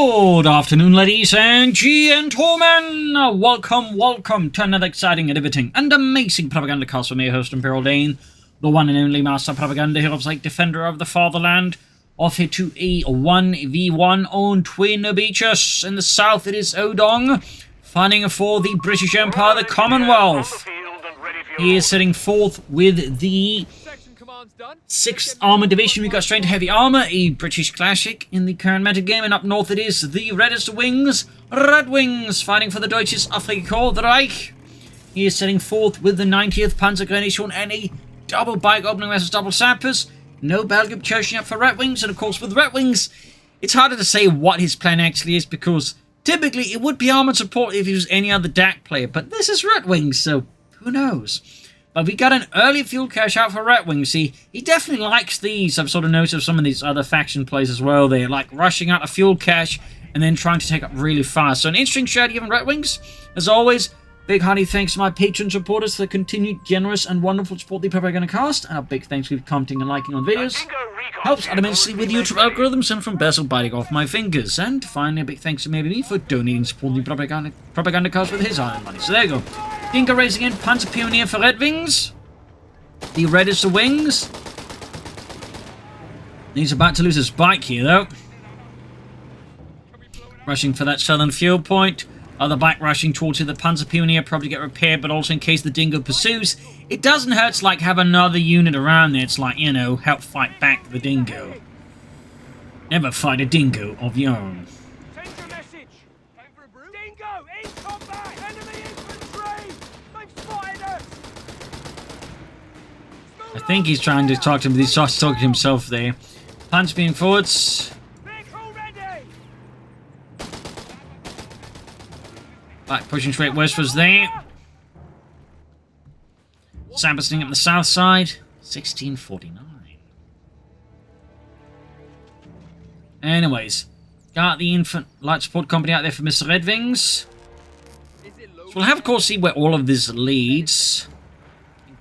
Good afternoon, ladies and gentlemen. Welcome to another exciting, riveting, and amazing Propagandacast from your host, Imperial Dane, the one and only Master Propaganda Heroes, like Defender of the Fatherland. Off here to a 1v1 on Twin Beaches. In the south, it is Odung, fighting for the British Empire, the Commonwealth. He is sitting fourth with the 6th Armour Division. We got straight to heavy armour, a British classic in the current meta game. And up north it is the Redxwings, Redxwings, fighting for the Deutsches Afrika-Reich. He is sitting fourth with the 90th Panzergrenadier and a double bike opening versus double sappers. No Belgium charging up for Redxwings, and of course with Redxwings, it's harder to say what his plan actually is, because typically it would be armoured support if he was any other DAK player, but this is Redxwings, so who knows. But we got an early fuel cache out for Redxwings. See, he definitely likes these. I've sort of noticed some of these other faction plays as well. They're like rushing out a fuel cache and then trying to take up really fast. So an interesting strategy from Redxwings. As always, big hearty thanks to my Patreon supporters for the continued generous and wonderful support of the Propagandacast. And a big thanks for commenting and liking on videos. Helps out immensely with YouTube algorithms, and from Basil biting off my fingers. And finally, a big thanks to maybe me for donating support the Propagandacast with his iron money. So there you go. Dingo racing in, Panzer Pioneer for Redxwings. The Redxwings. He's about to lose his bike here, though. Rushing for that southern fuel point. Other bike rushing towards it. The Panzer Pioneer probably get repaired, but also in case the Dingo pursues. It doesn't hurt to like have another unit around there. It's like, you know, help fight back the Dingo. Never fight a Dingo of your own. Send a message. Time for a brew. Dingo in combat. Enemy infantry. They've spotted us. I think he's trying to talk to him, but he's just talking to himself there. Punch being forwards. Vehicle ready. Back pushing straight westwards there. Sampling up the south side. 1649. Anyways, got the infant light support company out there for Mr. Redxwings. So we'll have, of course, see where all of this leads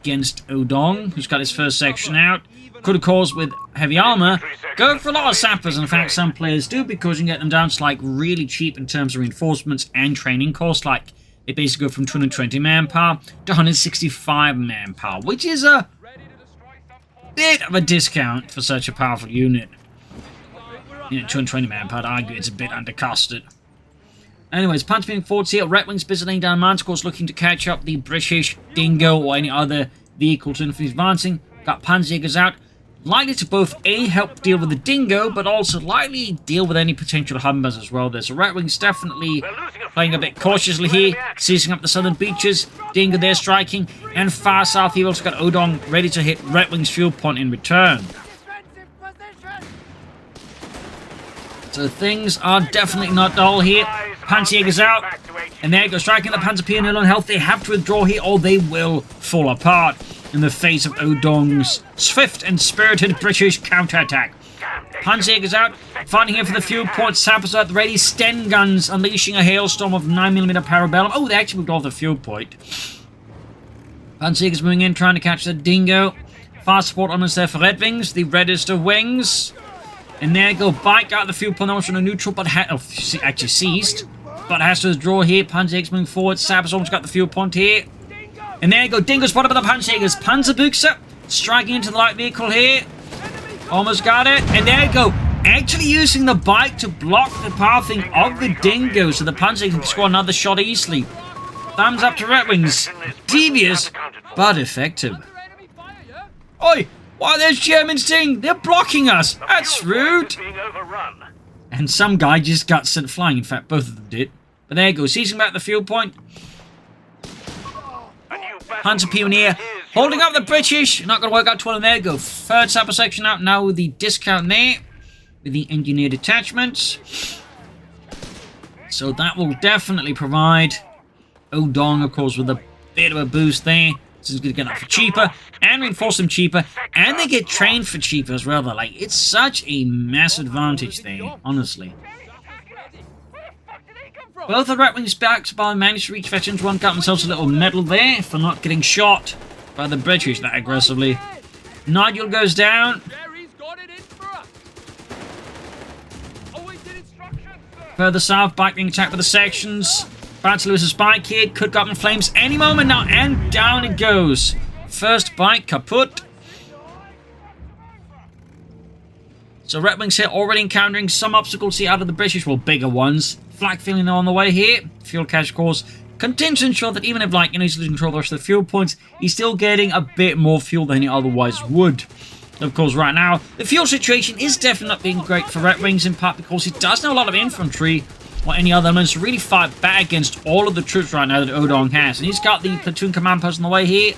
against Odung, who's got his first section out. Could, of course, with heavy armor, go for a lot of sappers. In fact, some players do, because you can get them down to like really cheap in terms of reinforcements and training costs. Like they basically go from 220 manpower to 165 manpower, which is a bit of a discount for such a powerful unit. You know, 220 manpower, I'd argue it's a bit undercosted. Anyways, Panzer being forwards here. Redxwings busy laying down mines, of course, looking to catch up the British Dingo or any other vehicle to infantry advancing. Got Panzerjägers out, likely to both A, help deal with the Dingo, but also likely deal with any potential Humbers as well. There's Redxwings definitely playing a bit cautiously here, seizing up the southern beaches. Dingo there striking, and far south he also got Odung ready to hit Redxwings fuel point in return. So things are definitely not dull here. Panzerjägers out, and there goes striking the Panzer Pioneer on health. They have to withdraw here, or they will fall apart in the face of Odung's swift and spirited British counterattack. Panzerjägers out, fighting here for the fuel point. Sappers at the ready. Sten guns unleashing a hailstorm of 9mm Parabellum. Oh, they actually moved off the fuel point. Panzerjägers moving in, trying to catch the Dingo. Fast support on us there for Redxwings, the reddest of wings. And there go bike out the fuel point, almost on a neutral, but actually seized. But has to withdraw here. Panzerjägers moving forward. Sappers almost got the fuel point here. And there you go, Dingo spotted by the Panzerjägers. Panzerbuchse striking into the light vehicle here. Almost got it. And there you go, actually using the bike to block the pathing of the Dingo, so the Panzerjägers can score another shot easily. Thumbs up to Redxwings. Devious, but effective. Oi! Why are those Germans doing? They're blocking us. That's rude. And some guy just got sent flying. In fact, both of them did. But there you go, seizing back the fuel point. Panzer Pioneer holding up the British. Not going to work out too well. And there you go. Third sapper section out now with the discount there. With the engineer detachments. So that will definitely provide Odung, of course, with a bit of a boost there. So he's going to get that for cheaper. And reinforce them cheaper. And they get trained for cheaper as well. They're like, it's such a mass advantage there, honestly. Both the Redxwings backed by managed to reach veterans. One got themselves a little medal there for not getting shot by the British that aggressively. Nigel goes down. Further south, back being attacked by the sections. About to lose a spike here. Could go up in flames any moment now. And down it goes. First bike kaput. So Redwings here already encountering some obstacles here out of the British. Well, bigger ones. Flak feeling on the way here. Fuel cache, of course. Continues to ensure that even if, like, he's losing control of the rest of the fuel points, he's still getting a bit more fuel than he otherwise would. Of course, right now, the fuel situation is definitely not being great for Redwings, in part because he does know a lot of infantry or any other elements to really fight back against all of the troops right now that Odung has. And he's got the platoon command post on the way here.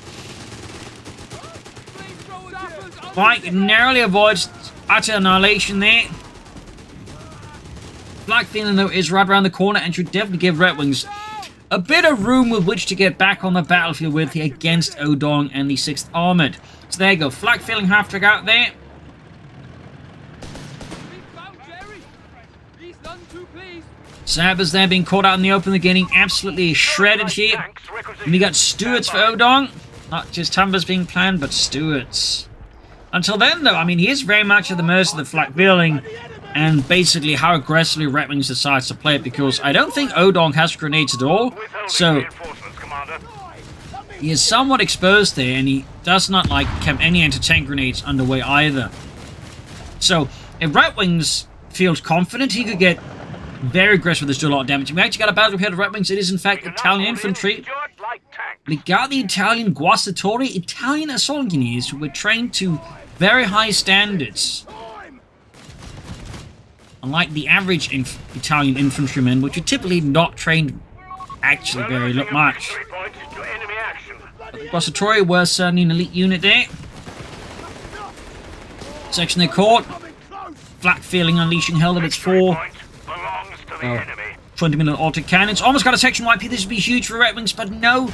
Like, narrowly avoids utter annihilation there. Black feeling, though, is right around the corner and should definitely give Redwings a bit of room with which to get back on the battlefield with here against Odung and the 6th Armoured. So there you go. Flak feeling half track out there. Sabbers there being caught out in the open. They're getting absolutely shredded here. And we got Stuarts for Odung. Not just Tumbers being planned, but Stuarts. Until then, though, I mean, he is very much at the mercy of the flak feeling and basically how aggressively Redwings decides to play it, because I don't think Odung has grenades at all. So he is somewhat exposed there, and he does not like have any anti-tank grenades underway either. So if Redwings feels confident, he could get very aggressive with this, do a lot of damage. We actually got a battle ahead of Redwings. It is in fact Italian infantry. We got the Italian Guastatori, Italian assault engineers who were trained to very high standards. Unlike the average Italian infantrymen, which are typically not trained actually very much. But the Guastatori were certainly an elite unit there. Section they caught. Flak feeling unleashing hell of its 4 20mm auto cannons. Almost got a section wipe here. This would be huge for Redwings, but no.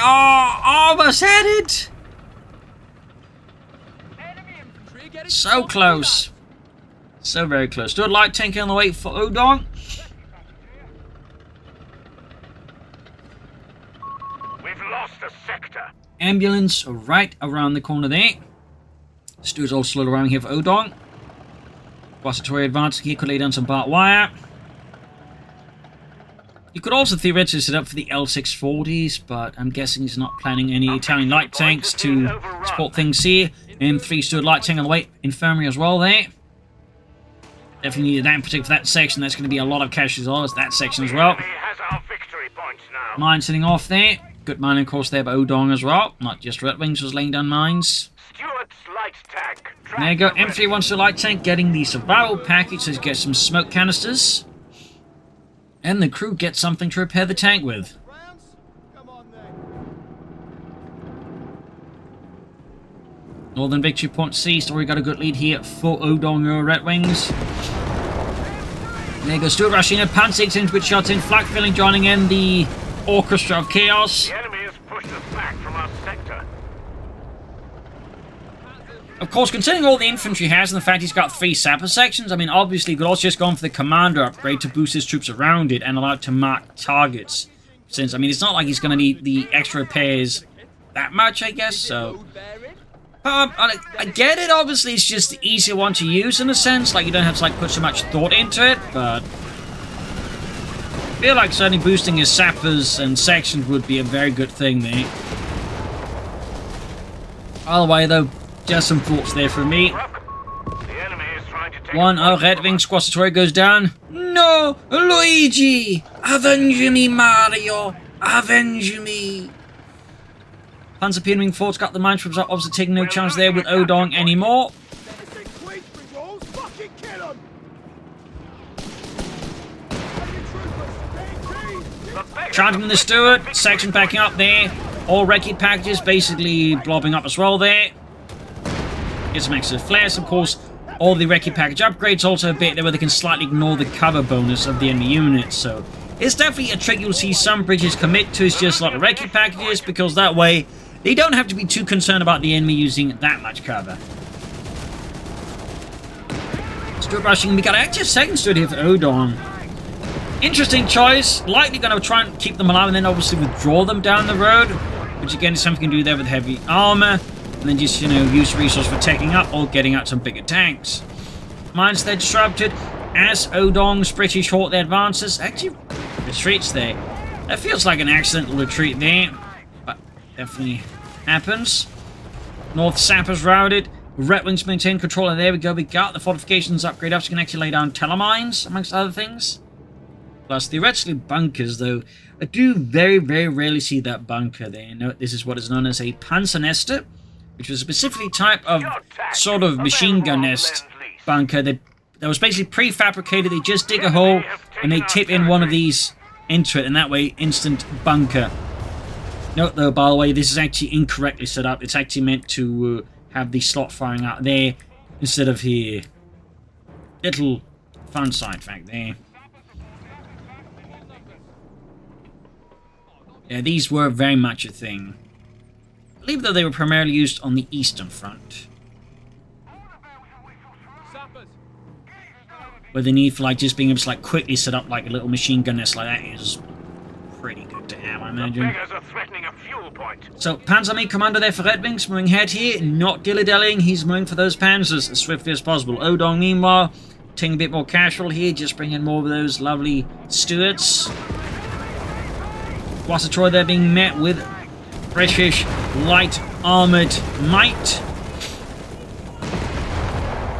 Oh, almost had it. So close. So very close. Do a light tank on the way for Odung. We've lost a sector. Ambulance right around the corner there. Stu's all slowed around here for Odung. Guastatori advancing here, could lay down some barbed wire. You could also theoretically set up for the L640s, but I'm guessing he's not planning any Italian light tanks to support things here. And 3 Stuart light tank on the way. Infirmary as well there. Definitely need a damn protect for that section. That's going to be a lot of casualties as that section as well. Mine sitting off there. Good mining course there by Odung as well. Not just Redwings was laying down mines. There you go. M3 wants to light tank, getting the survival package to get some smoke canisters. And the crew gets something to repair the tank with. Northern victory point seized. Already got a good lead here for Odung or Redwings. There you go. Stuart rushing in. Panzer into good shots in. Flak filling joining in the orchestra of chaos. The enemy has pushed us back from our sector. Of course, considering all the infantry he has and the fact he's got 3 sapper sections, I mean, obviously, he could also just go on for the commander upgrade to boost his troops around it and allow it to mark targets. Since, I mean, it's not like he's going to need the extra repairs that much, I guess, so... I get it, obviously, it's just the easier one to use in a sense, like, you don't have to, like, put so much thought into it, but... I feel like certainly boosting his sappers and sections would be a very good thing there. By the way, though, just some thoughts there from me. One, Redwings Guastatori goes down. No! Luigi! Avenge me, Mario! Avenge me! Panzer Pinwing Fort's got the mine troops up, obviously taking no chance there with Odung anymore. Charging the Stuart, section backing up there. All recce packages basically blobbing up as well there. Get some extra flares, of course. All the recce package upgrades also a bit there where they can slightly ignore the cover bonus of the enemy units. So it's definitely a trick you'll see some bridges commit to, is just a lot of recce packages, because that way they don't have to be too concerned about the enemy using that much cover. Stuart rushing. We got actually a second Stuart here for Odung. Interesting choice. Likely going to try and keep them alive and then obviously withdraw them down the road. Which again is something you can do there with heavy armor. And then just, you know, use resource for taking up or getting out some bigger tanks. Mines there disrupted. as Odung's British Horde advances. Actually retreats there. That feels like an accidental retreat there, but definitely happens. North Sappers routed. Redwings maintain control, and there we go. We got the fortifications upgrade up, so we can actually lay down telemines, amongst other things. Plus, theoretically, bunkers, though. I do very, very rarely see that bunker there. Note, this is what is known as a Panzernester, which was a specifically type of sort of machine gun nest bunker that was basically prefabricated. They just dig a hole, and they tip in one of these into it, and that way, instant bunker. Note, though, by the way, this is actually incorrectly set up. It's actually meant to have the slot firing out there instead of here. Little fun side fact there. Yeah, these were very much a thing. I believe that they were primarily used on the Eastern Front, where the need for like just being able to like quickly set up like a little machine gun nest like that is pretty good to have, I imagine. So, Panzer Commander there for Redwings, moving ahead here, not dilly-dallying, he's moving for those panzers as swiftly as possible. Odung, meanwhile, taking a bit more casual here, just bringing more of those lovely Stuarts. Troy there being met with British light armoured might.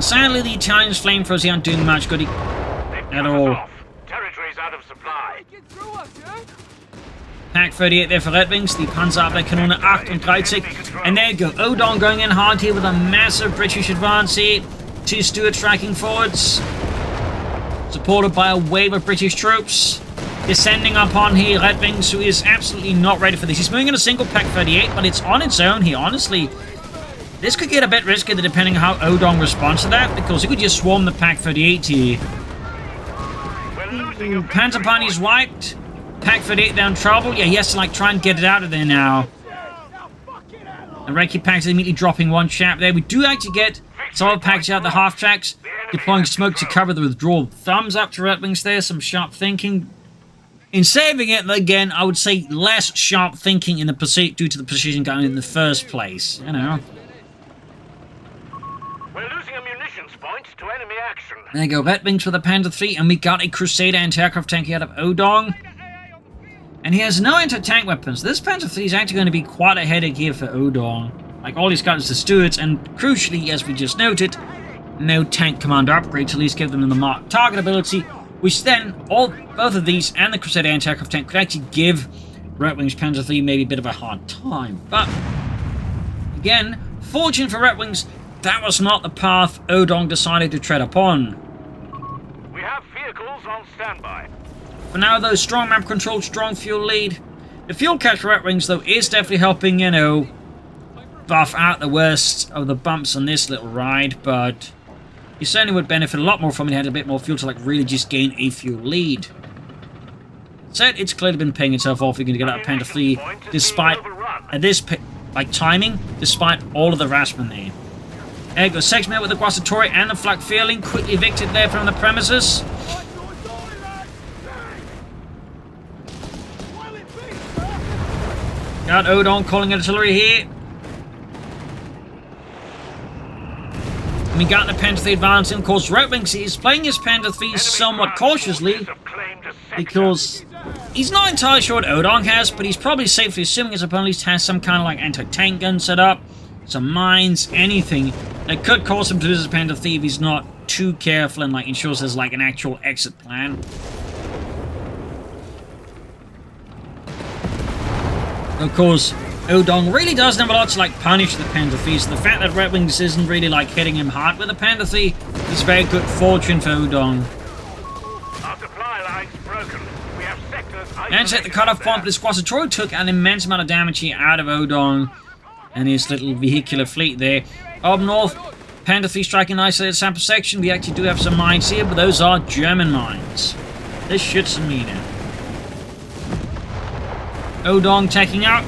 Sadly, the Italians' flamethrowers aren't doing much good at all. Territory's out of supply. Pack 38 there for Redwings, the Panzerabwehrkanone 38. And there you go, Odung going in hard here with a massive British advance here. 2 Stuart striking forwards, supported by a wave of British troops. Descending upon here, Redwings, who is absolutely not ready for this. He's moving in a single Pack 38, but it's on its own here. Honestly, this could get a bit risky depending on how Odung responds to that, because he could just swarm the Pack 38 here. Panzerpani's wiped. Pack 38 down trouble. Yeah, he has to like try and get it out of there now. And Reiki Pack's immediately dropping one chap there. We do actually get solid packs out the half tracks, deploying smoke to cover the withdrawal. Thumbs up to Redwings there, some sharp thinking. In saving it, again, I would say less sharp thinking in the pursuit due to the position going in the first place. You know. We're losing a munitions point to enemy action. There you go, Redwings for the Panzer III, and we got a Crusader anti-aircraft tank out of Odung. And he has no anti-tank weapons. This Panzer III is actually going to be quite a headache here for Odung. Like, all he's got is the Stuarts, and crucially, as we just noted, no tank commander upgrade to at least give them the marked target ability, which then, both of these and the Crusader anti-aircraft tank could actually give Redwings Panzer III maybe a bit of a hard time. But, again, fortunate for Redwings, that was not the path Odung decided to tread upon. We have vehicles on standby. For now, though, strong map control, strong fuel lead. The fuel cache for Redwings, though, is definitely helping, you know, buff out the worst of the bumps on this little ride, but you certainly would benefit a lot more from it. Had a bit more fuel to, like, really just gain a fuel lead. Said it's clearly been paying itself off. You're going to get out of Panther 3, despite, at this, like, timing, despite all of the Rasman there. There you go, Sexmate with the Guasatori and the Flak Feeling, quickly evicted there from the premises. Got Odung calling artillery here. And we got the Panther 3 advancing. Of course, Redwings is playing his Panther 3 somewhat cautiously, because he's not entirely sure what Odung has, but he's probably safely assuming his opponent at least has some kind of like anti-tank gun set up, some mines, anything that could cause him to lose his Panther 3 if he's not too careful and like ensures there's like an actual exit plan. Of course, Odung really doesn't have a lot to like punish the Panther 3, so the fact that Redwings isn't really like hitting him hard with the Panther 3 is very good fortune for Odung. Our supply line's broken. We have sectors And at the cutoff point, this Guasatori took an immense amount of damage here out of Odung and his little vehicular fleet there. Up north, Panther 3 striking an isolated sample section. We actually do have some mines here, but those are German mines. This should some meaning. Odung taking out.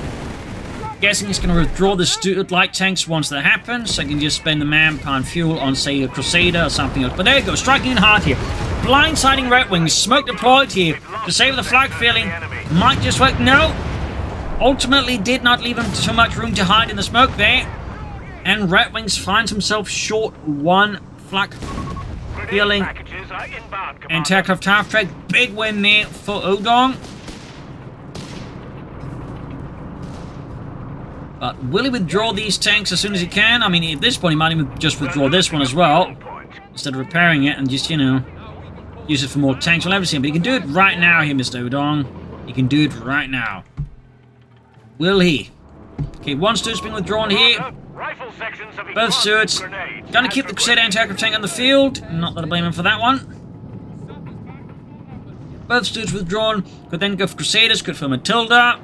Guessing he's going to withdraw the Stuart light tanks once that happens, so he can just spend the manpower and fuel on, say, a Crusader or something else. But there you go, striking in hard here. Blindsiding Redwings, smoke deployed here to save the Flak Feeling. Might just work. No. Ultimately did not leave him too much room to hide in the smoke there. And Redwings finds himself short one Flak Feeling are inbound, Commander. Anti-aircraft half-track, big win there for Odung. But will he withdraw these tanks as soon as he can? I mean, at this point, he might even just withdraw this one as well, instead of repairing it and just, you know, use it for more tanks. We'll never see him, but he can do it right now here, Mr. Odung. He can do it right now. Will he? Okay, one Stuart's been withdrawn here. Both Stuarts. Gonna keep the Crusader anti-aircraft tank on the field. Not that I blame him for that one. Both Stuarts withdrawn. Could then go for Crusaders. Could for Matilda.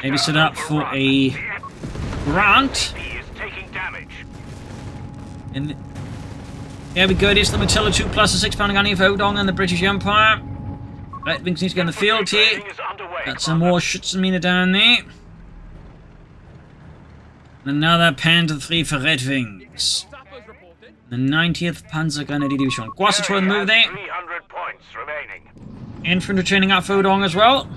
Maybe set up for a Grant. And there we go. It is the Matilda 2 plus a 6-pounder gun here for Odung and the British Empire. Redxwings need to get in the field here. Got some more Schützenmine down there. Another Panther 3 for Redxwings. The 90th Panzer Grenadier Division. Guastator in the move there. Infantry training up for Odung as well.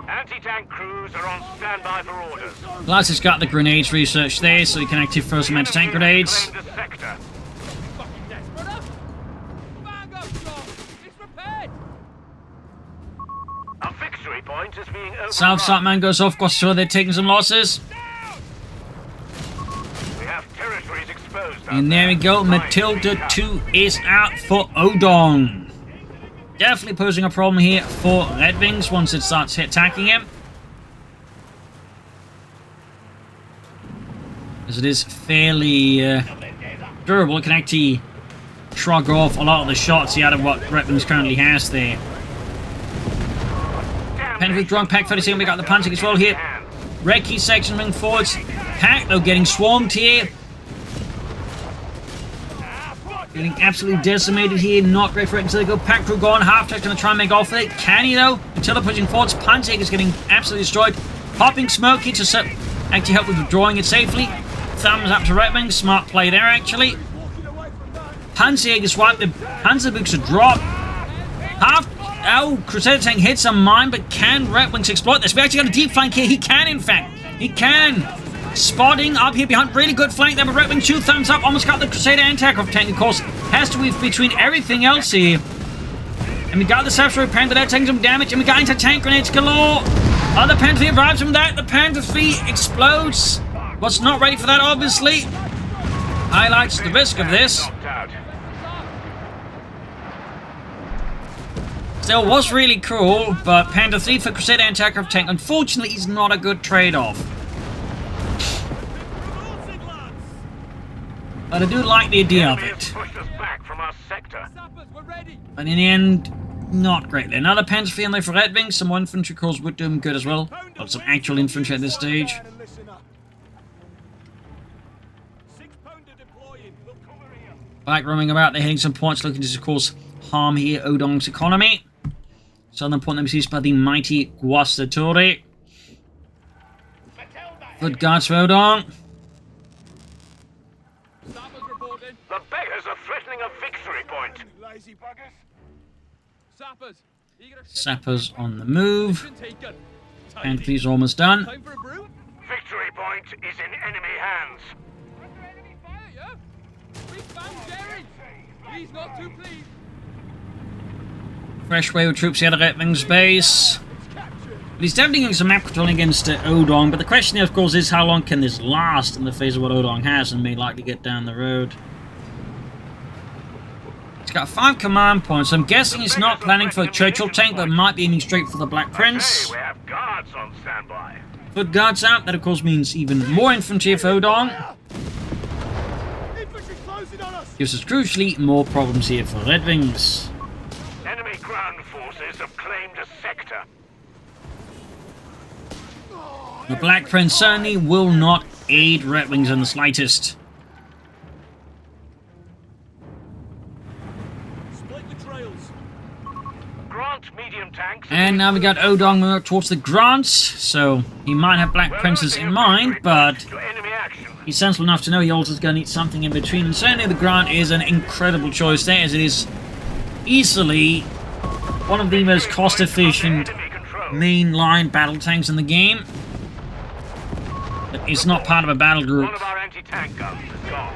Anti-tank crews are on standby for orders. Plus, he's got the grenades research there, so he can activate throw some anti-tank grenades. A victory point is being overrun. South Side man goes off, Guastator, they're taking some losses. We have territories exposed. And there we go, Matilda 2 is out for Odung. Definitely posing a problem here for Redxwings once it starts attacking him. As it is fairly durable, it can actually shrug off a lot of the shots out of what Redxwings currently has there. Penfield drunk, Pack 37, we got the punching as well here. Recce section moving forwards. Pack though getting swarmed here. Getting absolutely decimated here. Not great for it until they go. Pack crew gone. Half-track's going to try and make off with it. Can he though? Matilda pushing forwards. Panzer is getting absolutely destroyed. Popping smoke here to actually help with withdrawing it safely. Thumbs up to Redxwings. Smart play there actually. Panzer swiped. The Panzer books a drop. Oh, Crusader tank hits a mine, but can Redxwings exploit this? We actually got a deep flank here. He can, in fact. He can. Spotting up here behind. Really good flank there, but Redxwings 2 thumbs up. Almost got the Crusader anti-aircraft tank, of course. Has to weave between everything else here. And we got the Self-Destroy Panther there taking some damage. And we got anti-tank grenades galore. Other Panther 3 arrives from that. The Panther 3 explodes. Was not ready for that, obviously. Highlights the risk of this. Still was really cool, but Panther 3 for Crusader anti-aircraft tank, unfortunately, is not a good trade-off. But I do like the idea of it. But in the end, not great. Another Panther 3 on there for Redxwings. Some more infantry calls would do him good as well. Got some actual infantry at this stage. Back roaming about, they're hitting some points, looking to, of course, harm here Odung's economy. Southern point number 6 by the mighty Guastator. Good guards for Odung. The beggars are threatening a victory point. Lazy buggers. Sappers on the move. And he's almost done. Victory point is in enemy hands. He's not too pleased. Fresh wave of troops here at Redxwings base. But he's definitely getting some map controlling against Odung, but the question here, of course, is how long can this last in the face of what Odung has and may likely get down the road. He's got 5 command points. I'm guessing he's not planning for a Churchill tank, but might be aiming straight for the Black Prince. We have guards on standby. Put guards out. That, of course, means even more infantry for Odung. Gives us, crucially, more problems here for Redxwings. Enemy ground forces have claimed a sector. The Black Prince certainly will not aid Redxwings in the slightest. Split the trails. Grant medium tanks. And now we got Odung moving towards the Grants, so he might have Black Princes in mind, but he's sensible enough to know he also is going to need something in between. And certainly the Grant is an incredible choice there, as it is easily one of the most cost-efficient mainline battle tanks in the game. But it's not part of a battle group. One of our anti-tank guns is gone.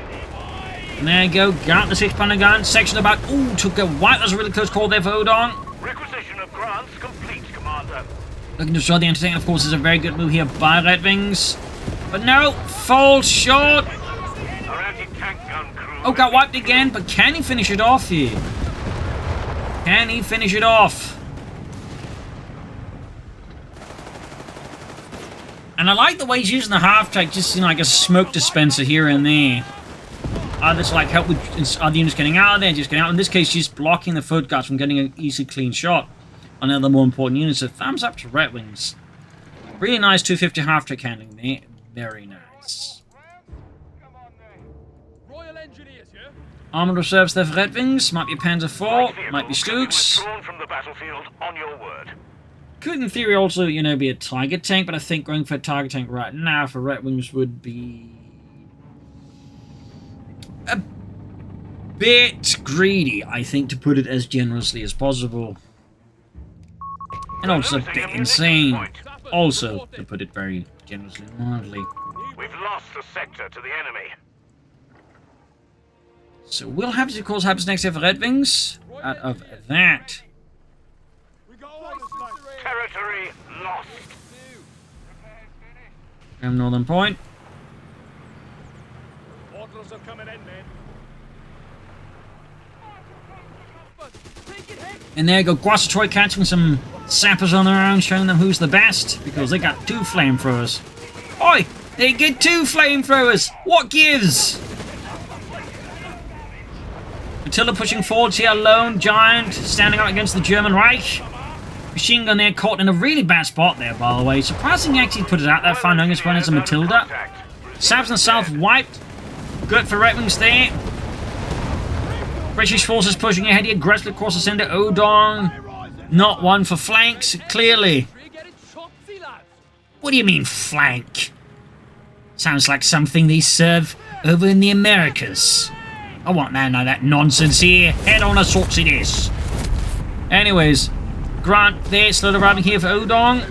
And there you go. Got the 6-pounder gun. Section about. Ooh, took a white. That was a really close call there for Odung. Requisition of grants complete, Commander. Looking to destroy the entertainer, of course, is a very good move here by Redxwings. But no, falls short. Our anti-tank gun crew. Oh, got wiped again, but can he finish it off here? Can he finish it off? And I like the way he's using the half-track, just like a smoke dispenser here and there. Either to like help with other units getting out of there, just getting out. In this case, she's blocking the foot guards from getting an easy, clean shot on other more important units. So thumbs up to Redxwings. Really nice 250 half-track handling there. Very nice. Royal Engineers here. Armored reserves there for Redxwings. Might be a Panzer IV, might be Stooks. Withdrawn from the battlefield on your word. Could in theory also, you know, be a Tiger tank, but I think going for a Tiger tank right now for Redxwings would be a bit greedy, I think, to put it as generously as possible. And also a bit insane. Also, to put it very generously and mildly. We've lost the sector to the enemy. So we'll have to see, of course, happens next here for Redxwings. Out of that. Territory lost. Northern Point. Orders are coming in, men. And there you go, Troy catching some sappers on their own, showing them who's the best, because they got 2 flamethrowers. Oi! They get 2 flamethrowers! What gives? Attila pushing forwards here, lone giant, standing out against the German Reich. Machine gun there, caught in a really bad spot there, by the way. Surprisingly, actually put it out there, found his opponent as a Matilda. Sabs in the south wiped. Good for Redxwings there. British forces pushing ahead here, aggressively across the centre. Odung, not one for flanks, clearly. What do you mean, flank? Sounds like something they serve over in the Americas. I want none of that nonsense here. Head on assaults it is. Anyways, Grant there, slowly arriving here for Odung.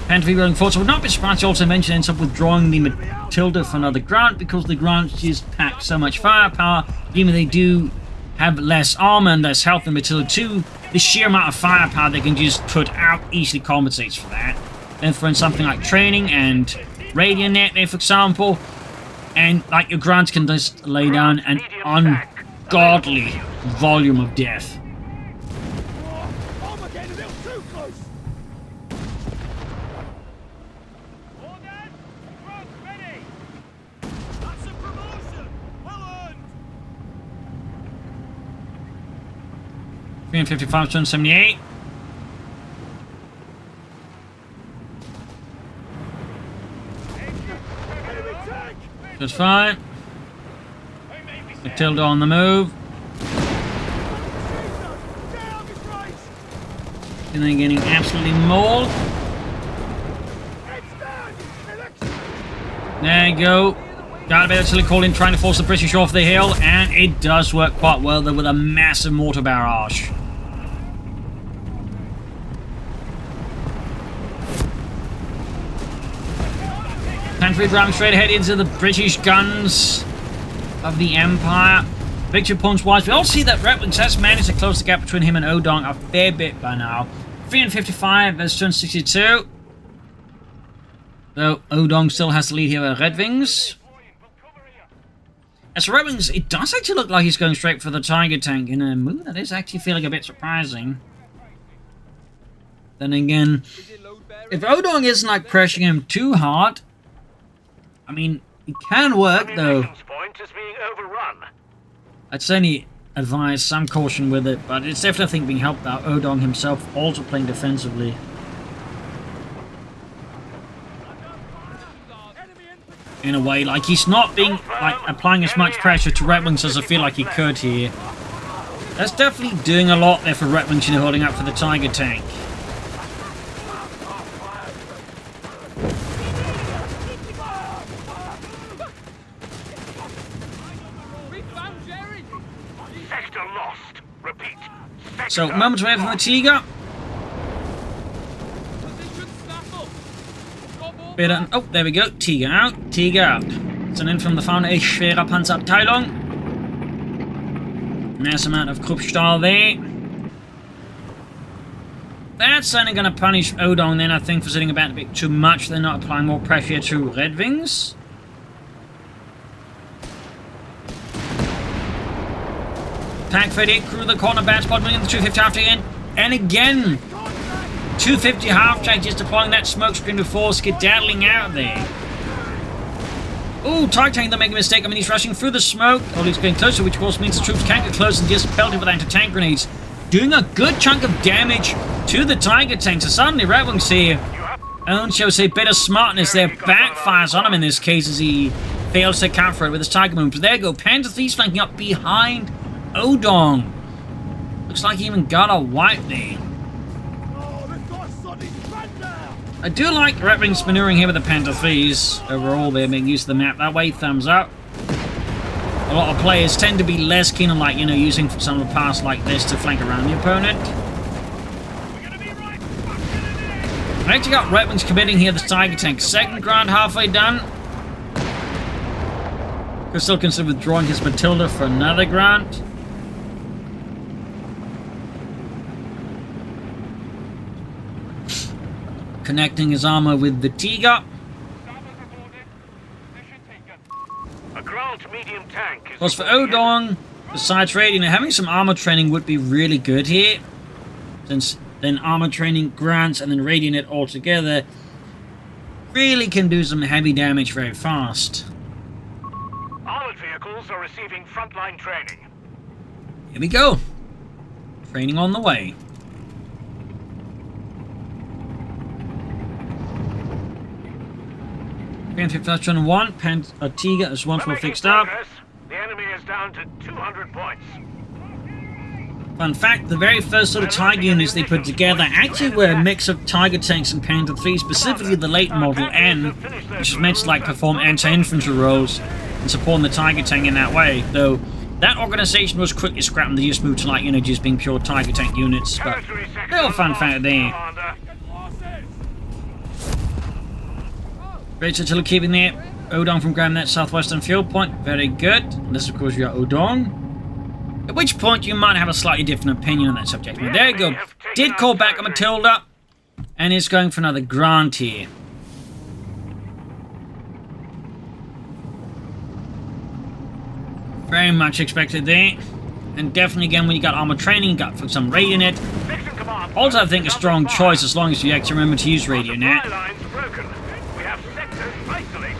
Infantry rolling forward, so would not be surprised to also mention ends up withdrawing the Matilda for another Grant, because the Grants just pack so much firepower, even they do have less armor and less health than Matilda 2, the sheer amount of firepower they can just put out easily compensates for that. Then throw in something like training and radio net there, for example, and like your Grants can just lay down an ungodly volume of death. And 55 to 78. Just fine. Matilda on the move. And then getting absolutely mauled. There you go. Got a bit of silly calling, trying to force the British off the hill, and it does work quite well there with a massive mortar barrage. Infantry driving straight ahead into the British guns of the Empire. Victory points wise, we all see that Redxwings has managed to close the gap between him and Odung a fair bit by now. 355 versus 262. Though Odung still has the lead here with Redxwings. As for Redxwings, it does actually look like he's going straight for the Tiger tank in a move that is actually feeling a bit surprising. Then again, if Odung isn't like pressuring him too hard, I mean, it can work though. Point is being overrun. I'd certainly advise some caution with it, but it's definitely, I think, being helped out. Odung himself also playing defensively. In a way, like he's not being like applying as much pressure to Redxwings as I feel like he could here. That's definitely doing a lot there for Redxwings, you know, holding up for the Tiger tank. Sector lost. Repeat. Sector So, moments away from the Tiger. Bit of, oh, there we go. Tiger out. Tiger out. Sind in from the Fauna a schwere Panzerabteilung. Nice amount of Kruppstahl there. That's only going to punish Odung then, I think, for sitting about a bit too much. They're not applying more pressure to Redxwings. Tank 38 crew the corner bad spot, winning the 250 half again. And again, 250 half track just deploying that smoke screen before skedaddling out there. Ooh, Tiger Tank, they're making a mistake. I mean, he's rushing through the smoke. Oh, he's getting closer, which of course means the troops can't get close and just pelted with anti-tank grenades. Doing a good chunk of damage to the Tiger Tank. So suddenly, Redxwings here, own, shall we say, bit of smartness there backfires on him in this case as he fails to counter it with his Tiger moves. There you go, Panther Thieves flanking up behind Odung. Looks like he even got a wipe there. I do like Redxwings maneuvering here with the Panther Thieves. Overall, they're making use of the map that way. Thumbs up. A lot of players tend to be less keen on, like, you know, using some of the paths like this to flank around the opponent. I actually got Redxwings committing here, the Tiger Tank. Second ground halfway done. Could still consider withdrawing his Matilda for another ground. Connecting his armor with the Tiger. Medium tank Plus for Odung, besides raiding, having some armor training would be really good here. Since then armor training grants and then raiding it all together really can do some heavy damage very fast. Armored vehicles are receiving frontline training. Here we go. Training on the way. Infantry Tiger is once more fixed up. The enemy is down to 200 points. Fun fact, the very first sort of Tiger units they put together actually were a mix of Tiger tanks and Panther 3, specifically the late Model N, which is meant to like perform anti-infantry roles and supporting the Tiger tank in that way. Though that organization was quickly scrapped and they just moved to, like, you know, just being pure Tiger tank units. But little fun fact there. Great artillery keeping there. Odung from grabbing that southwestern field point. Very good. Unless, of course, you are Odung. At which point, you might have a slightly different opinion on that subject. But there you go. Did call back a Matilda. And is going for another grant here. Very much expected there. And definitely, again, when you got armor training, you got some radio net. Also, I think a strong choice as long as you actually remember to use radio net.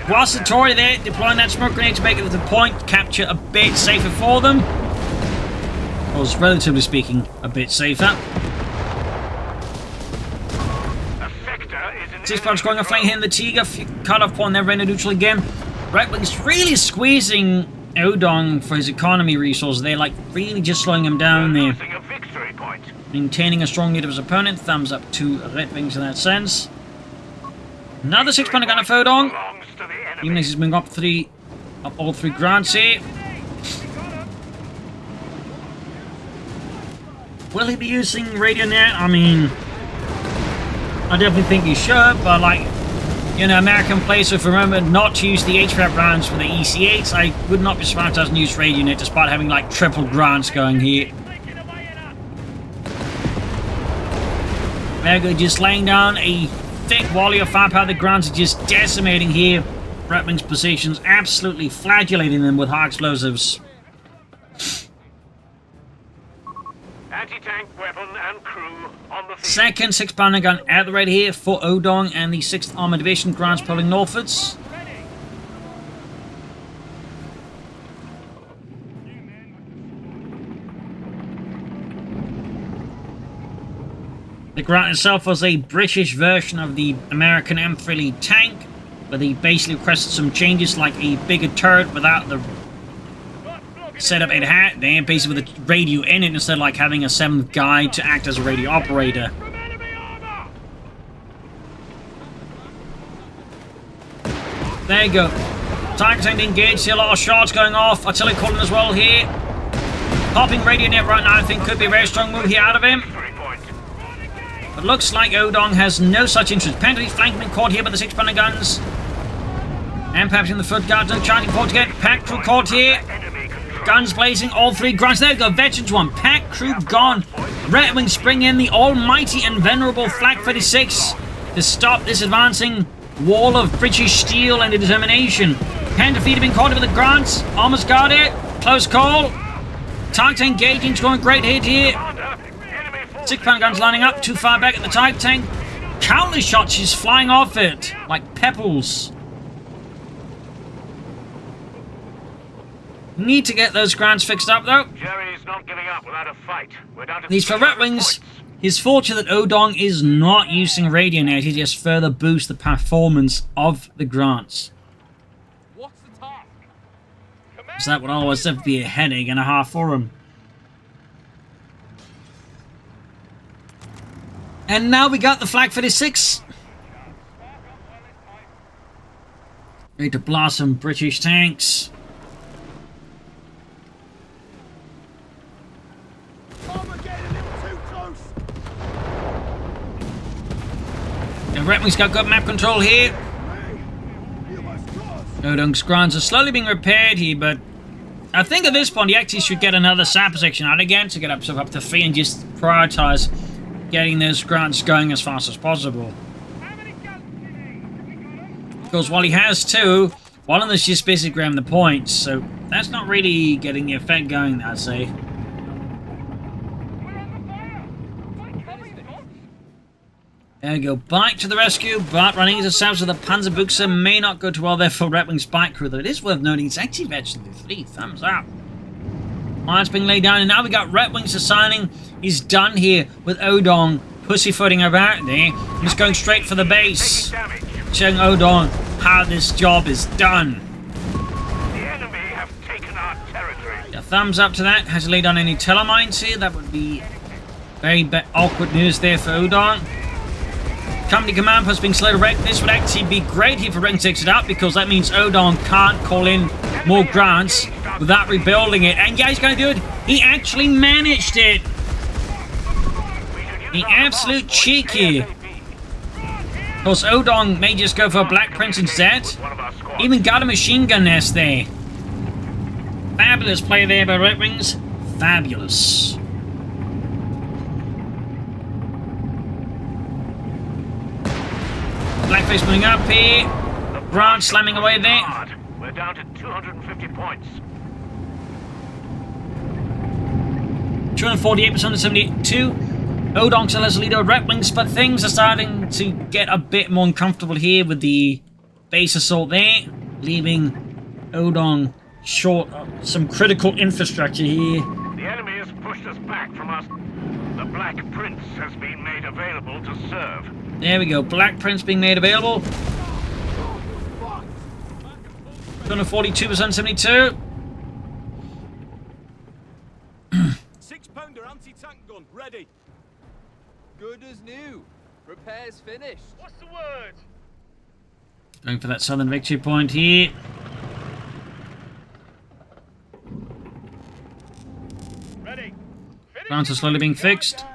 Wassatori there, deploying that smoke grenade to make it to the point, capture a bit safer for them. Or, relatively speaking, a bit safer. 6 points going off flank here in the Tiger, cut off point, never into neutral again. Redxwings really squeezing Odung for his economy resources. They're like really just slowing him down there. Maintaining a strong lead of his opponent, thumbs up to Redxwings in that sense. Another 6-pounder gun of Odung. Even as he's moving up all three grants here. Will he be using radio net? I mean, I definitely think he should, but like, you know, American players have remembered not to use the HVAP rounds for the EC8s. I would not be surprised if he doesn't use radio net despite having like triple grants going here. There we go, just laying down a thick volley of firepower. The grants are just decimating here. Redxwings positions, absolutely flagellating them with high explosives. Anti-tank weapon and crew on the field. Second 6-pounder gun at the ready here for Odung and the 6th Armored Division grants pulling northwards. The grant itself was a British version of the American M3 lead tank, but they basically requested some changes like a bigger turret without the setup it had there, basically with a radio in it instead of like having a 7th guy to act as a radio operator. There you go. Tiger tank engaged, see a lot of shots going off. Artillery calling as well here. Popping radio net right now I think could be a very strong move here out of him. But looks like Odung has no such interest. Pantry flanking been caught here by the 6-pounder guns. And perhaps in the foot guards, no charging forward to get pack crew caught here. Guns blazing, all 3 grunts. There we go, veterans 1, pack crew gone. Redwings spring in the almighty and venerable Flak 36 to stop this advancing wall of British steel and determination. Panther fleet have been caught by the grunts. Almost got it. Close call. Tank engaging, scoring great hit here. 6-pounder guns lining up, too far back at the tank tank. Countless shots, she's flying off it like pebbles. Need to get those grants fixed up though. Jerry's not giving up without a fight. We're down to These for Redwings. He's fortunate that Odung is not using radio net. He just further boosts the performance of the grants. What's the task? So that would always be a headache and a half for him. And now we got the Flak 36. Ready to blast some British tanks. The Redwings got good map control here. Odung's grants are slowly being repaired here, but I think at this point he actually should get another sapper section out again to get himself up to 3 and just prioritize getting those grants going as fast as possible. Because while he has 2, one of them's just basically grabbing the points, so that's not really getting the effect going, I'd say. There we go, back to the rescue, but running into south of the Panzerbuchse may not go too well there for Redwing's bike crew, though it is worth noting it's actually veteran 3, thumbs up. Mine's being laid down, and now we got Redwings assigning. He's done here with Odung pussyfooting about there. He's going straight for the base, showing Odung how this job is done. The enemy have taken our territory. A thumbs up to that. Has he laid down any telemines here? That would be very awkward news there for Odung. Company command post being slow to wreck. This would actually be great here for Ring 6 it out, because that means Odung can't call in more grants without rebuilding it. And yeah, he's going to do it. He actually managed it. The absolute cheek here. Of course, Odung may just go for a Black Prince instead. Even got a machine gun nest there. Fabulous play there by Redwings. Fabulous. Blackface moving up here. Grant slamming away there. We're down to 250 points. 248% to 72. Odung still has a lead over Redwings, but things are starting to get a bit more uncomfortable here with the base assault there, leaving Odung short of some critical infrastructure here. The enemy has pushed us back from us. The Black Prince has been made available to serve. There we go, Black Prince being made available. 242%, 72. 6-pounder anti-tank gun, ready. Good as new. Repairs finished. What's the word? Going for that southern victory point here. Ready. Grants are slowly being fixed.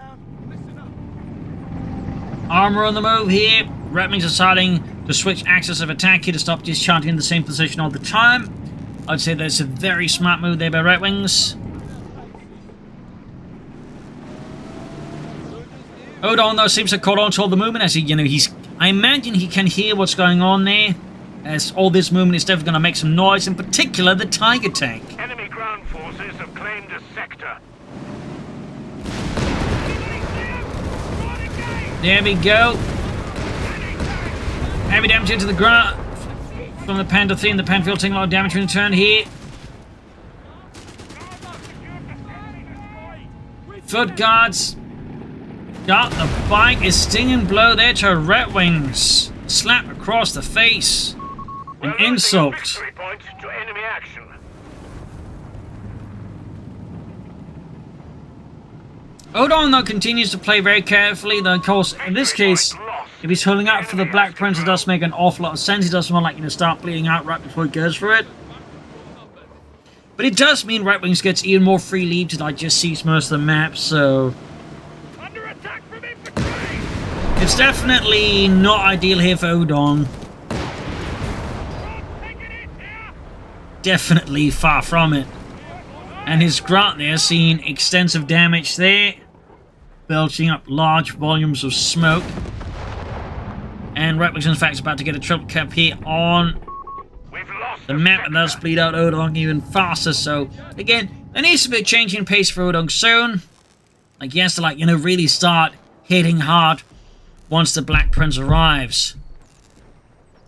Armour on the move here. Redwings are starting to switch axis of attack here to stop just chanting in the same position all the time. I'd say that's a very smart move there by Redwings. Odung though seems to caught on to all the movement as he, I imagine he can hear what's going on there, as all this movement is definitely going to make some noise, in particular the Tiger tank. Enemy ground forces have claimed a sector. There we go. Heavy damage into the ground from the Panther 3 and the Panfield taking a lot of damage in turn here. Foot guards. Got the bike, is stinging blow there to Redwings. Slap across the face. An insult. Victory point to enemy action. Odung though continues to play very carefully, though of course in this case, if he's holding out for the Black Prince, it does make an awful lot of sense. He doesn't want to start bleeding out right before he goes for it. But it does mean Redwings gets even more free lead to just seize most of the map, so... Under attack from infantry! It's definitely not ideal here for Odung. Definitely far from it. And his Grant there seeing extensive damage there, belching up large volumes of smoke. And Redxwings in fact is about to get a triple cap here on the map, and thus bleed out Odung even faster. So again, there needs to be a change in pace for Odung soon. Like he has to, like, you know, really start hitting hard once the Black Prince arrives.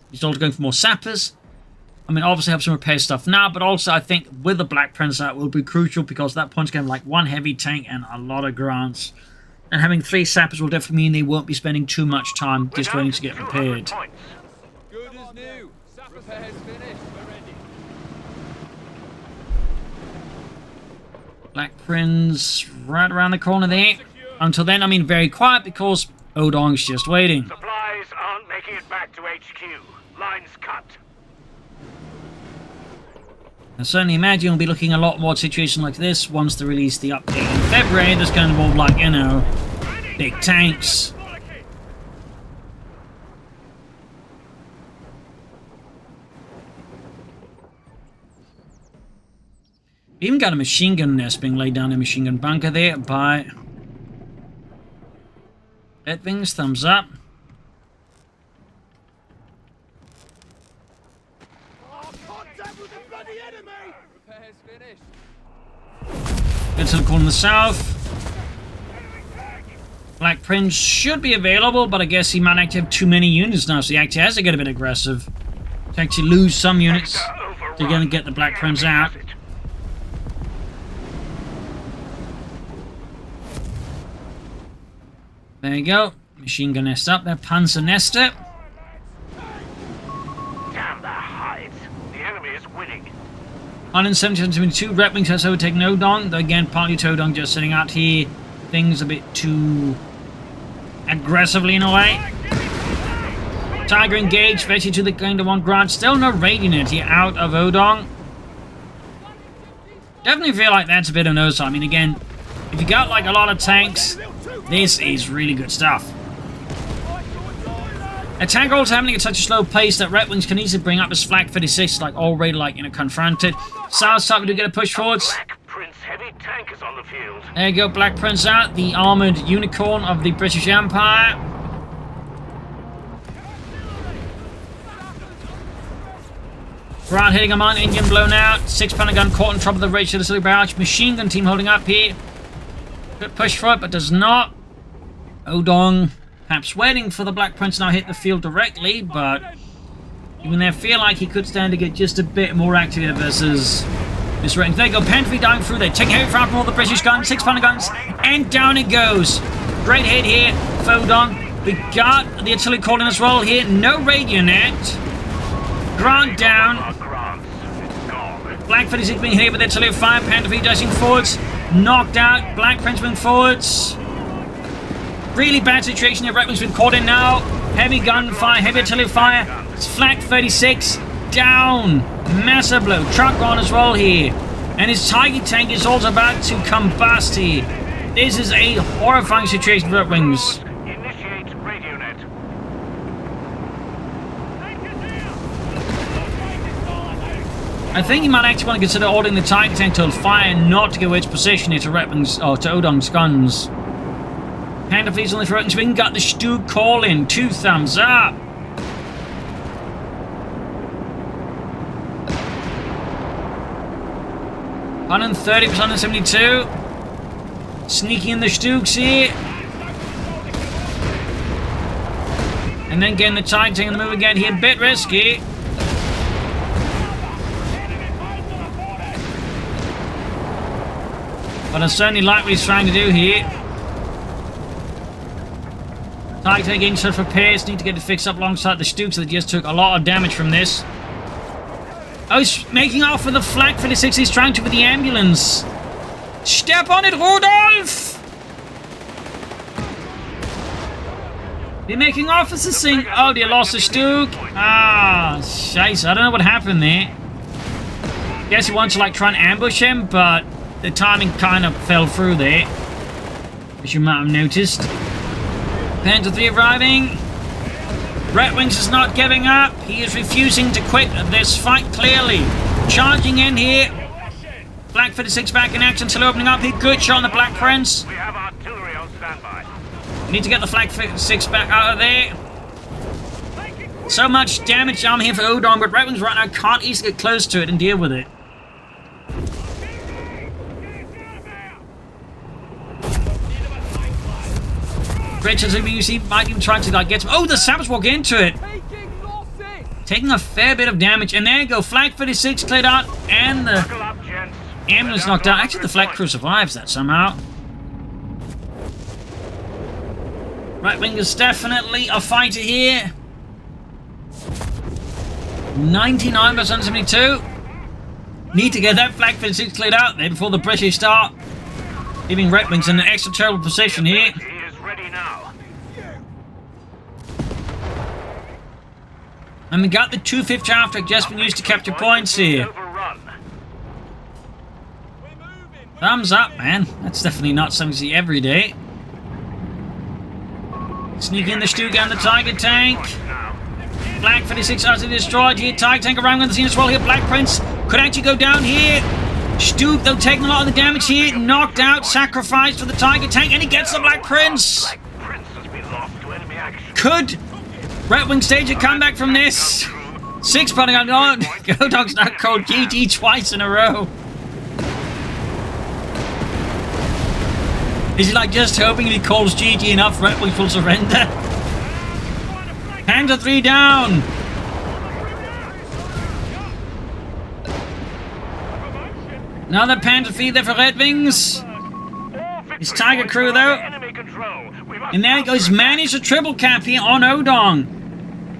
He's also going for more sappers. I mean, obviously have some repair stuff now, but also I think with the Black Prince that will be crucial, because at that point's going to have like one heavy tank and a lot of grants. And having 3 sappers will definitely mean they won't be spending too much time just waiting to get repaired. Good as new. Repairs finished. We're ready. Black Prince right around the corner there. Until then, I mean, very quiet because Odung's just waiting. Supplies aren't making it back to HQ. Lines cut. I certainly imagine we'll be looking a lot more at a situation like this once they release the update in February. That's going to involve, like, you know, big tanks. Even got a machine gun nest being laid down in a machine gun bunker there by Redxwings. Thumbs up. Repairs finished. Get to the corner in the south. Black Prince should be available, but I guess he might actually have too many units now, so he actually has to get a bit aggressive. To actually lose some units, they're going to get the Black Prince out. There you go. Machine gun nest up there. Panzer nester. Damn the hides. The enemy is winning. 172 Redxwings has overtaken Odung, though again, partly to Odung just sitting out here. Things a bit too aggressively in a way. Tiger engaged, Betty to the kind of one Grant. Still no radiant here out of Odung. Definitely feel like that's a bit of no sign. I mean, again, if you got like a lot of tanks, this is really good stuff. A tank also happening at such a slow pace that Redxwings can easily bring up his Flak 36, like already, like, you know, confronted. South side, we do get a push forwards. Black Prince heavy tank is on the field. There you go, Black Prince out, the armoured unicorn of the British Empire. Grant hitting him on, engine blown out. 6-pounder gun caught in trouble with the Rachel Silly Barrage. Machine gun team holding up here. Good push for it, but does not. Odung perhaps waiting for the Black Prince now hit the field directly, but even there feel like he could stand to get just a bit more active here versus this range. There you go, Infantry dying through there, taking heavy fire from all the British guns, 6-pounder guns, and down it goes. Great hit here for Odung. We got the artillery called in as well here, no radionet. Grant down. Black 36 being hit with artillery fire, Panther dashing forwards, knocked out, Black Prince moving forwards. Really bad situation here. Redxwings been caught in now. Heavy gunfire, heavy artillery fire. It's Flak 36 down. Massive blow. Truck gone as well here. And his Tiger tank is also about to combust here. This is a horrifying situation for Redxwings. Initiate radionet. I think you might actually want to consider ordering the Tiger tank to fire and not to give away its position here to Redxwings or to Odung's guns. Hand of these on the front swing, got the Stu call in. 2 thumbs up. $130 for 172. Sneaking in the Stooks here. And then getting the Tiger tank on the move again here. Bit risky. But I certainly like what he's trying to do here. Tiger tank getting set for repairs. Need to get it fixed up alongside the Stooks that just took a lot of damage from this. Oh, he's making off with the Flak 36. He's trying to with the ambulance. Step on it, Rudolph! They're making off as a thing. Oh, they lost the Stook. Ah, scheiße. I don't know what happened there. Guess he wanted to, like, try and ambush him, but the timing kind of fell through there, as you might have noticed. Panther 3 arriving. Redxwings is not giving up. He is refusing to quit this fight clearly. Charging in here. Black 56 back in action, still opening up here. Good shot on the Black Prince. We have artillery on standby. Need to get the Flag 56 back out of there. So much damage down here for Odung, but Redxwings right now can't easily get close to it and deal with it. Richards, you see, might even try to like get some. Oh, the Sappers walk into it. Taking a fair bit of damage. And there you go. Flag 56 cleared out. And the ambulance knocked out. Actually, the Flag crew survives that somehow. Right wing is definitely a fighter here. 99% 72. Need to get that Flag 56 cleared out there before the British start. Leaving Redxwings in an extra terrible position here. And we got the 250 after just been used to capture points here. Thumbs up, man. That's definitely not something you see every day. Sneak in the Stuka and the Tiger tank. Black 56 utterly destroyed here. Tiger tank around on the scene as well here. Black Prince could actually go down here. Stuka, though, taking a lot of the damage here. Knocked out, sacrificed for the Tiger tank, and he gets the Black Prince. Could Redxwing stage a comeback from this? 6 punting on Odung's not called GG twice in a row. Is he like just hoping if he calls GG enough, Redxwing will surrender? Panther 3 down. Another Panther 3 there for Redxwings. It's Tiger crew though. And there he goes, managed a triple cap here on Odung.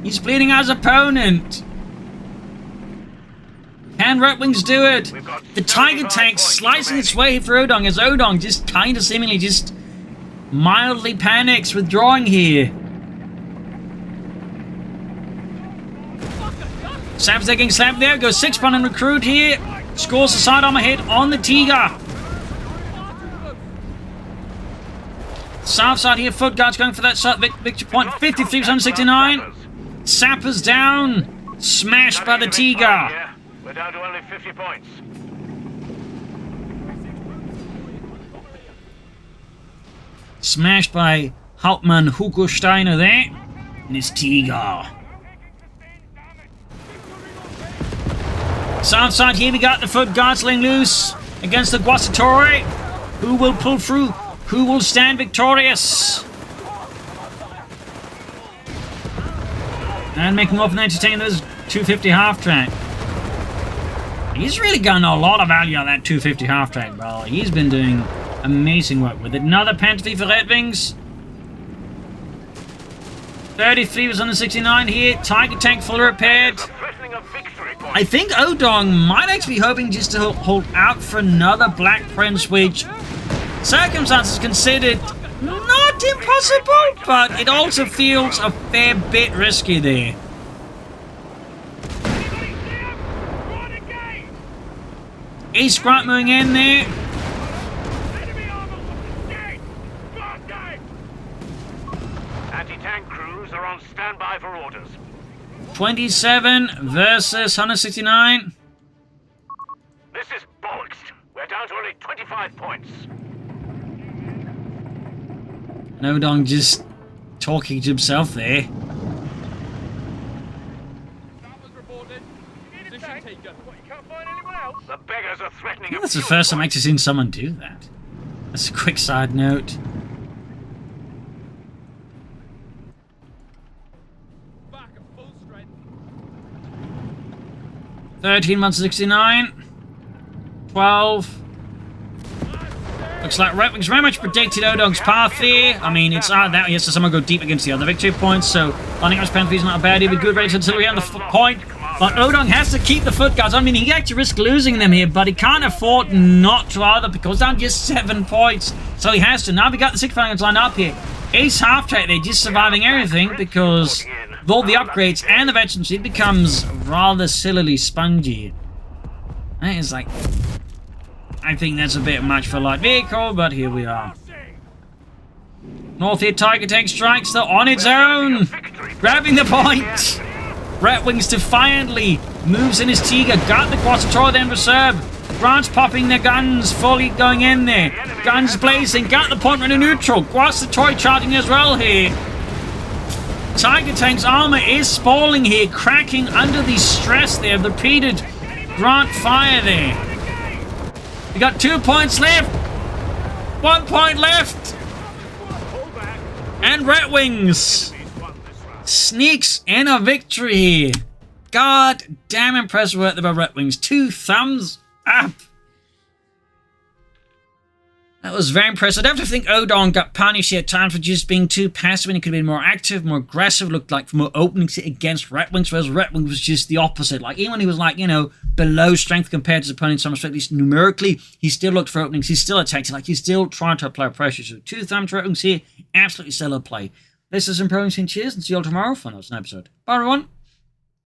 He's bleeding out his opponent. Can Redxwings do it? The Tiger tank slicing its way through Odung as Odung just kind of seemingly just mildly panics, withdrawing here. Saps getting slapped there. Goes 6 punting recruit here. Scores a side armor hit on the Tiger. South side here, Foot Guards going for that victory point. 53-69. Sappers down. Smashed by the Tiger. We're down to only 50 points. Smashed by Hauptmann Hugo Steiner there. And his Tiger. South side here, we got the Foot Guards laying loose against the Guasatori. Who will pull through? Who will stand victorious? And making off and entertaining those 250 half-track. He's really gotten a lot of value on that 250 half-track, bro. He's been doing amazing work with it. Another Panther for Redxwings. 33 was on the 69 here. Tiger tank fully repaired. I think Odung might actually be hoping just to hold out for another Black Prince, which circumstances considered not impossible, but it also feels a fair bit risky there. Ace Grant moving in there. Anti-tank crews are on standby for orders. 27 versus 169. This is bollocks. We're down to only 25 points. Odung just talking to himself there. The beggars are threatening. I think that's the first time I've actually seen someone do that. That's a quick side note. Back at full strength. 13 months 69. 12. Looks like Redxwings very much predicted Odung's path here. I mean, it's that he has to somehow go deep against the other victory points, so I think Panther is not a bad idea. Good race until we on the point. But Odung has to keep the Foot Guards. I mean, he actually risks losing them here, but he can't afford not to either because down just 7 points. So he has to. Now we got the 6 Falcons lined up here. Ace half-track, they're just surviving everything because with all the upgrades and the veterans, it becomes rather sillily spongy. That is like... I think that's a bit much for light vehicle, but here we are. North Ear Tiger Tank strikes though on its own. Grabbing the point. Redxwings defiantly moves in his Tiger. Got the Quasitoro then reserve. Grant's popping their guns, fully going in there. Guns blazing. Got the point running neutral. Quasitoro charging as well here. Tiger Tank's armor is spalling here, cracking under the stress there of the repeated Grant fire there. We got 2 points left. 1 point left. And Redxwings sneaks in a victory here. God damn impressive work by Redxwings. 2 thumbs up. That was very impressive. I definitely think Odung got punished here at times for just being too passive, and he could have been more active, more aggressive, looked like for more openings against Redxwings, whereas Redxwings was just the opposite. Like, even when he was like, you know, below strength compared to his opponent, some respect, at least numerically, he still looked for openings, he's still attacking, like, he's still trying to apply pressure. So 2 thumbs to Redxwings here, absolutely stellar play. This is Improving Scene. Cheers, and see you all tomorrow for another episode. Bye, everyone.